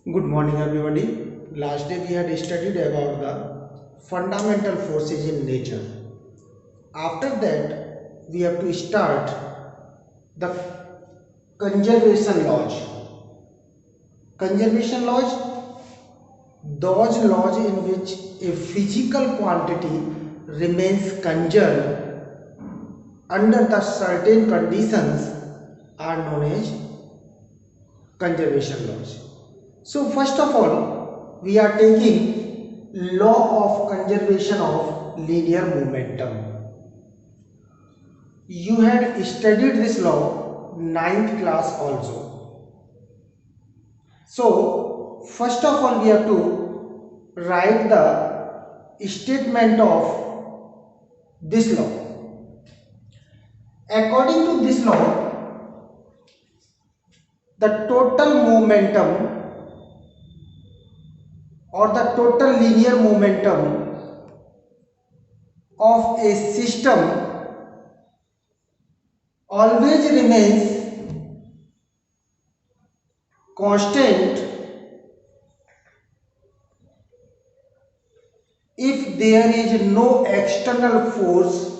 Good morning, everybody. Last day we had studied about the fundamental forces in nature. After that, we have to start the conservation laws. Conservation laws, those laws in which a physical quantity remains conserved under the certain conditions are known as conservation laws. So first of all, we are taking law of conservation of linear momentum. You had studied this law ninth class also. So first of all, we have to write the statement of this law. According to this law, the total momentum or the total linear momentum of a system always remains constant if there is no external force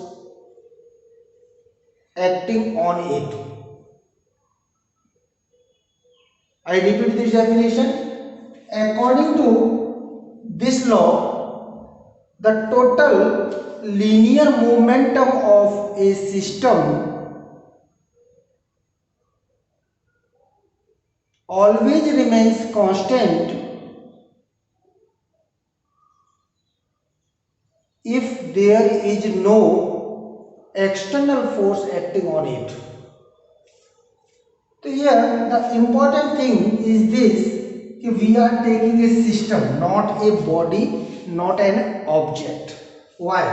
acting on it. I repeat this definition. According to this law, the total linear momentum of a system always remains constant if there is no external force acting on it. So here the important thing is this, we are taking a system, not a body, not an object. Why?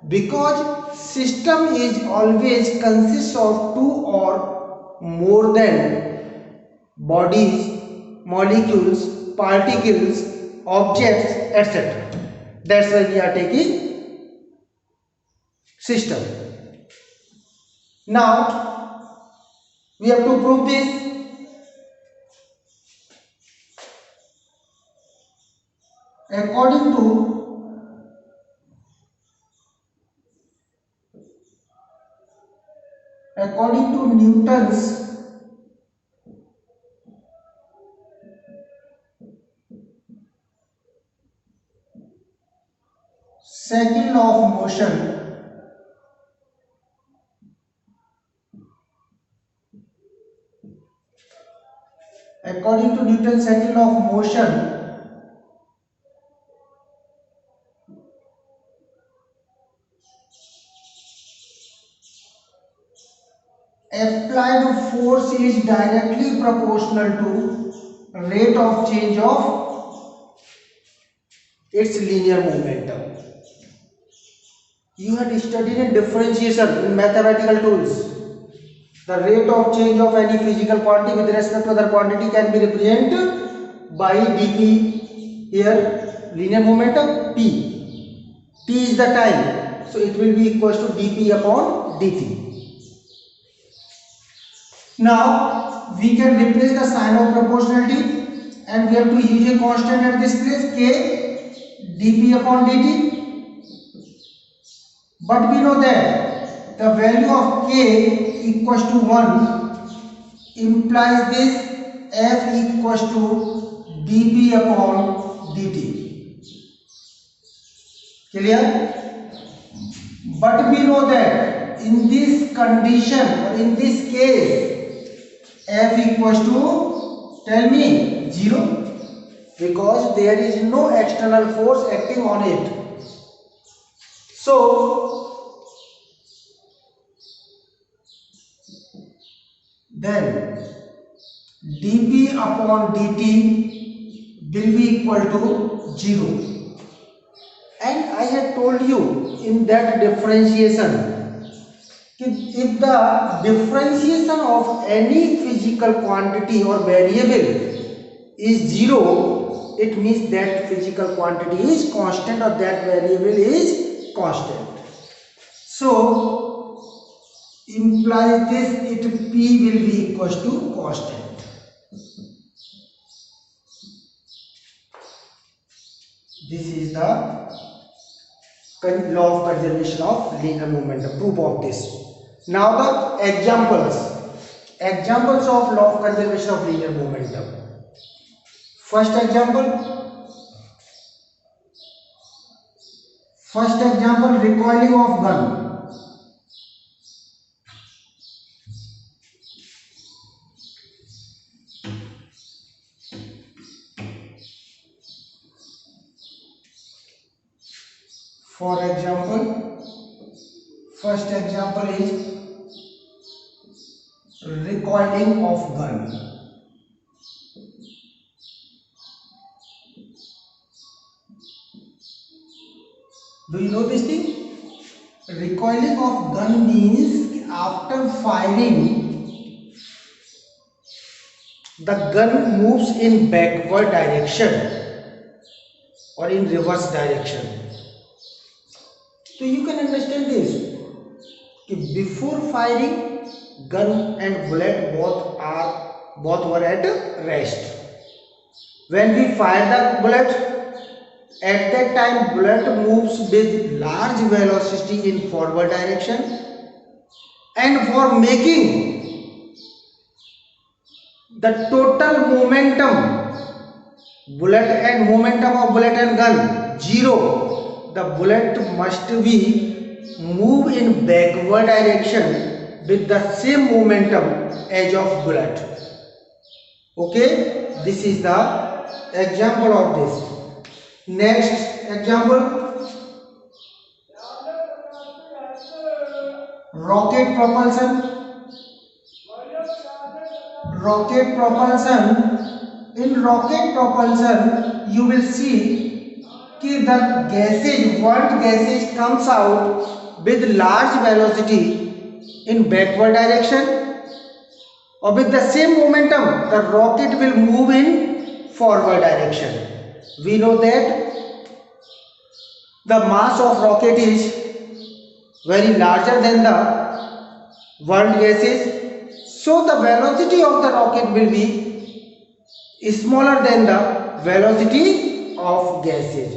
Because system is always consists of two or more than bodies, molecules, particles, objects, etc. That's why we are taking system. Now we have to prove this. According to Newton's second law of motion, according to Newton's second law of motion, applied force is directly proportional to rate of change of its linear momentum. You had studied in differentiation in mathematical tools. The rate of change of any physical quantity with respect to other quantity can be represented by dp. Here linear momentum t. T is the time, so it will be equals to dp upon dt. Now we can replace the sign of proportionality and we have to use a constant at this place, k dp upon dt. But we know that the value of k equals to 1 implies this f equals to dp upon dt. Clear? But we know that in this condition or in this case f equals to, tell me, 0, because there is no external force acting on it. So then dp upon dt will be equal to 0. And I had told you in that differentiation, if the differentiation of any physical quantity or variable is 0, it means that physical quantity is constant or that variable is constant. So implies this, it p will be equals to constant. This is the law of conservation of linear momentum, proof of this. Now the examples of law of conservation of linear momentum. First example, recoiling of gun. For example, first example is recoiling of gun. Do you know this thing? Recoiling of gun means after firing, the gun moves in backward direction or in reverse direction. So you can understand this. Before firing, gun and bullet both were at rest. When we fire the bullet, at that time bullet moves with large velocity in forward direction, and for making the total momentum, momentum of bullet and gun zero, the bullet must be move in backward direction with the same momentum as of bullet. Okay, this is the example of this. Next example, rocket propulsion. In rocket propulsion, you will see कि the burnt gases comes out with large velocity in backward direction, or with the same momentum the rocket will move in forward direction. We know that the mass of rocket is very larger than the burnt gases, so the velocity of the rocket will be smaller than the velocity of gases,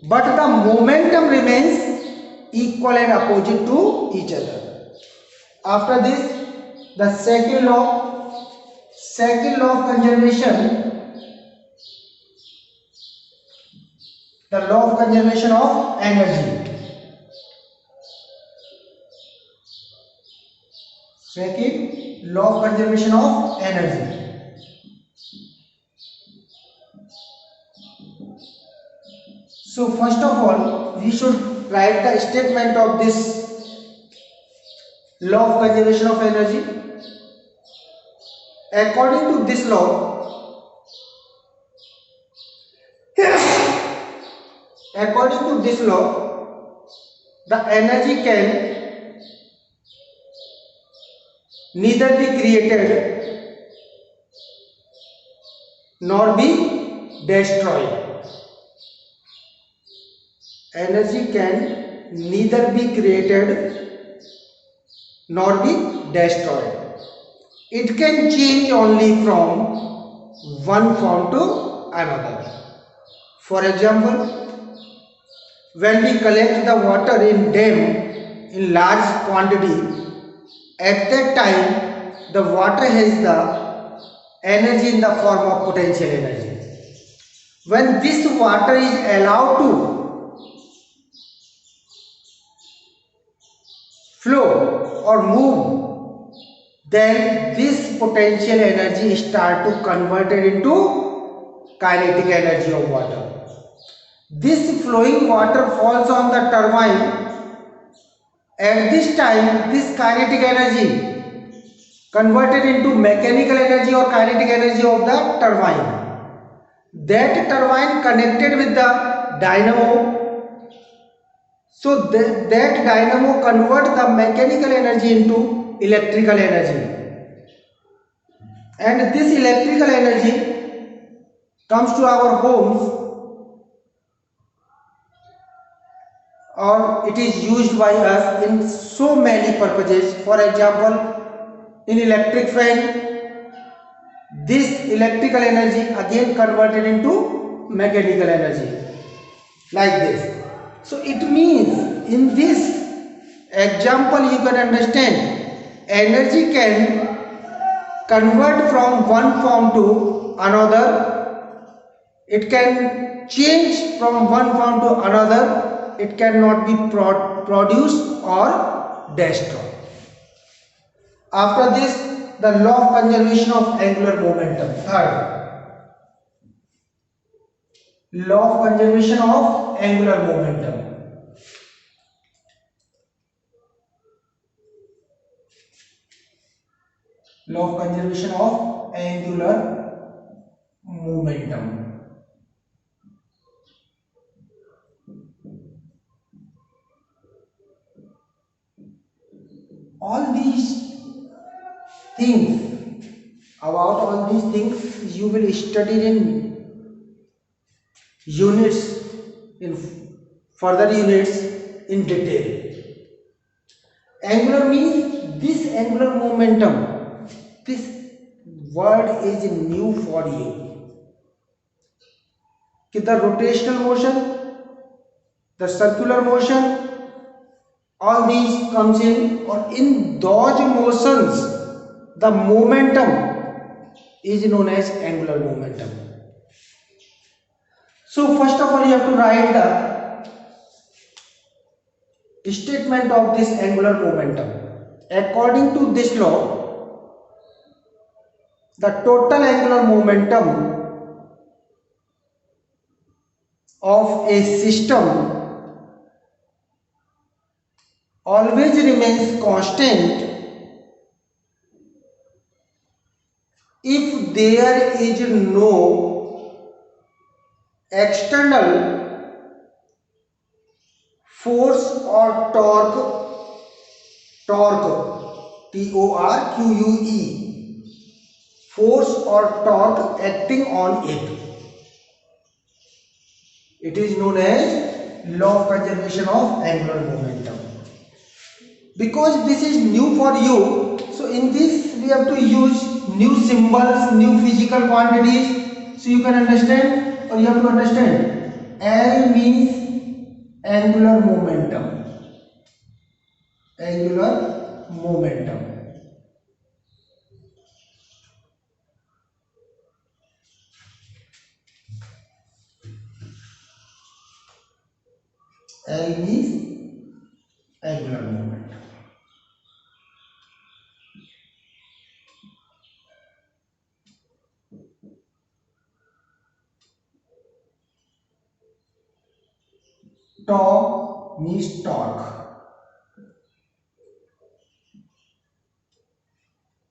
but the momentum remains equal and opposite to each other. After this, the second law of conservation, the law of conservation of energy. Second, law of conservation of energy. So first of all, we should write the statement of this law of conservation of energy. According to this law, the energy can neither be created nor be destroyed. Energy can neither be created nor be destroyed. It can change only from one form to another. For example, when we collect the water in dam in large quantity, at that time the water has the energy in the form of potential energy. When this water is allowed to flow or move, then this potential energy start to convert it into kinetic energy of water. This flowing water falls on the turbine. At this time, this kinetic energy converted into mechanical energy or kinetic energy of the turbine. That turbine connected with the dynamo. So that dynamo converts the mechanical energy into electrical energy, and this electrical energy comes to our homes, or it is used by us in so many purposes. For example, in electric fan, this electrical energy again converted into mechanical energy. like this. So it means in this example you can understand energy can convert from one form to another. It can change from one form to another. It cannot be produced or destroyed. After this, the law of conservation of angular momentum. Third, law of conservation of angular momentum. Law of conservation of angular momentum. All these things, about all these things you will study in units, in further units in detail. Angular means this angular momentum. This word is new for you. The rotational motion, the circular motion, all these comes in, or in those motions the momentum is known as angular momentum. So first of all you have to write the statement of this angular momentum. According to this law, the total angular momentum of a system always remains constant if there is no external force or torque, T-O-R-Q-U-E, force or torque acting on it. It is known as law of conservation of angular momentum. Because this is new for you, so in this we have to use new symbols, new physical quantities, so you can understand, or you have to understand. L means angular momentum. Angular momentum. L means angular momentum. Tau means torque.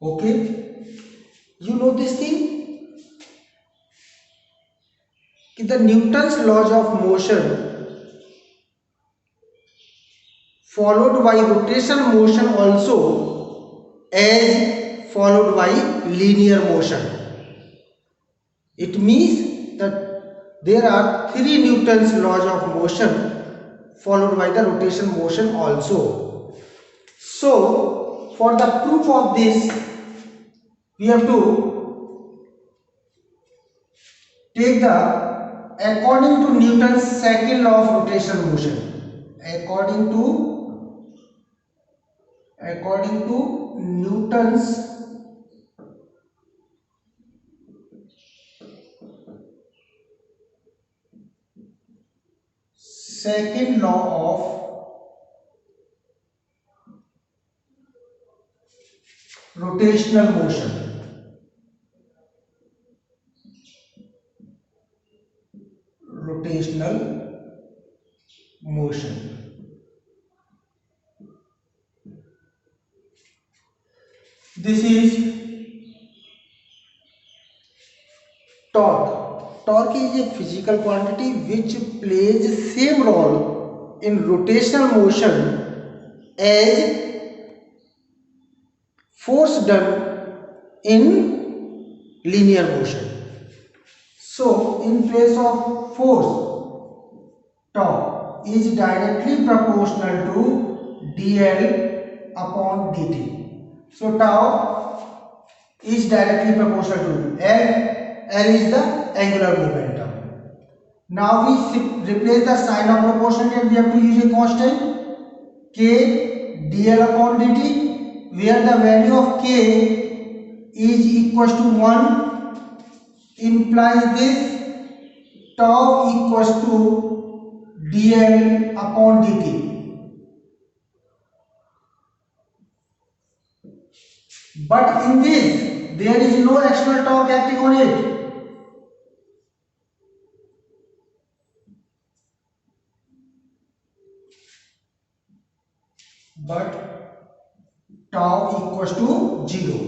Okay, you know this thing, the Newton's laws of motion followed by rotational motion also as followed by linear motion. It means that there are three Newton's laws of motion followed by the rotation motion also. So for the proof of this we have to take the according to Newton's second law of rotational motion. According to Newton's second law of rotational motion. Rotational motion. This is torque. Torque is a physical quantity which plays same role in rotational motion as force done in linear motion. So in place of force, torque is directly proportional to dl upon dt. So tau is directly proportional to L. L is the angular momentum. Now we replace the sign of proportionality and we have to use a constant k dl upon dt, where the value of k is equals to 1, implies this tau equals to dl upon dt. But in this there is no external torque acting on it. But tau equals to 0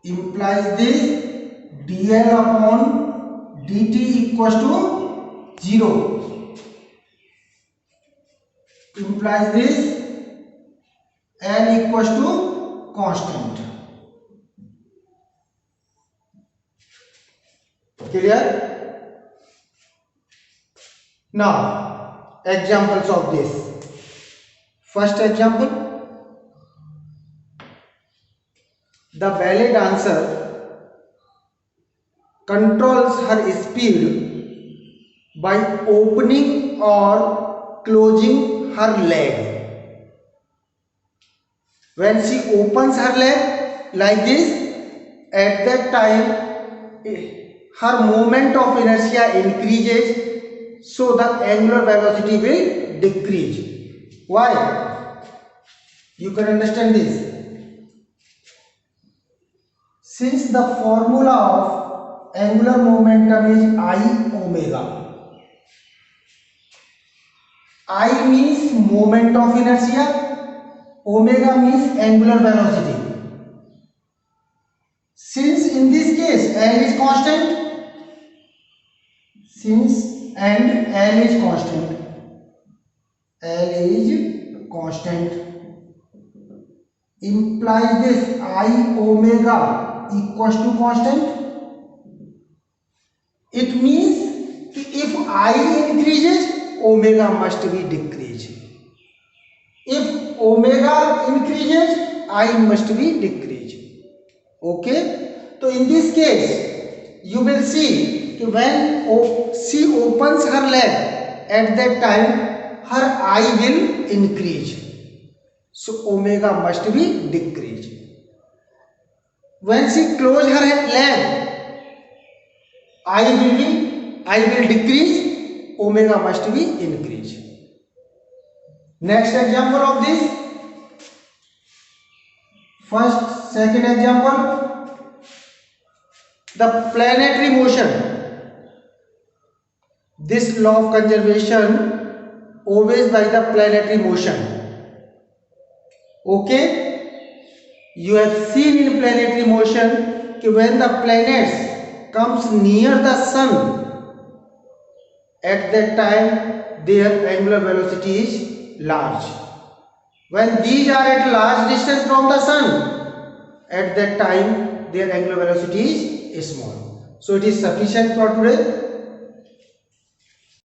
implies this dl upon dt equals to 0, implies this n equals to constant. Clear? Now examples of this. First example, the ballet dancer controls her speed by opening or closing her leg. When she opens her leg like this, at that time her moment of inertia increases, so the angular velocity will decrease. Why? You can understand this. Since the formula of angular momentum is I omega. I means moment of inertia, omega means angular velocity. Since in this case L is constant, L is constant, implies this I omega equals to constant. It means if I increases, omega must be decreased. If omega increases, I must be decreased. Okay, so in this case you will see when she opens her leg, at that time her I will increase, so omega must be decreased. When she closes her leg, I will decrease, omega must be increased. Next example of this, second example, the planetary motion. This law of conservation obeys by the planetary motion. Okay, you have seen in planetary motion when the planets comes near the sun, at that time their angular velocity is large. When these are at large distance from the sun, at that time their angular velocity is small. So it is sufficient for today.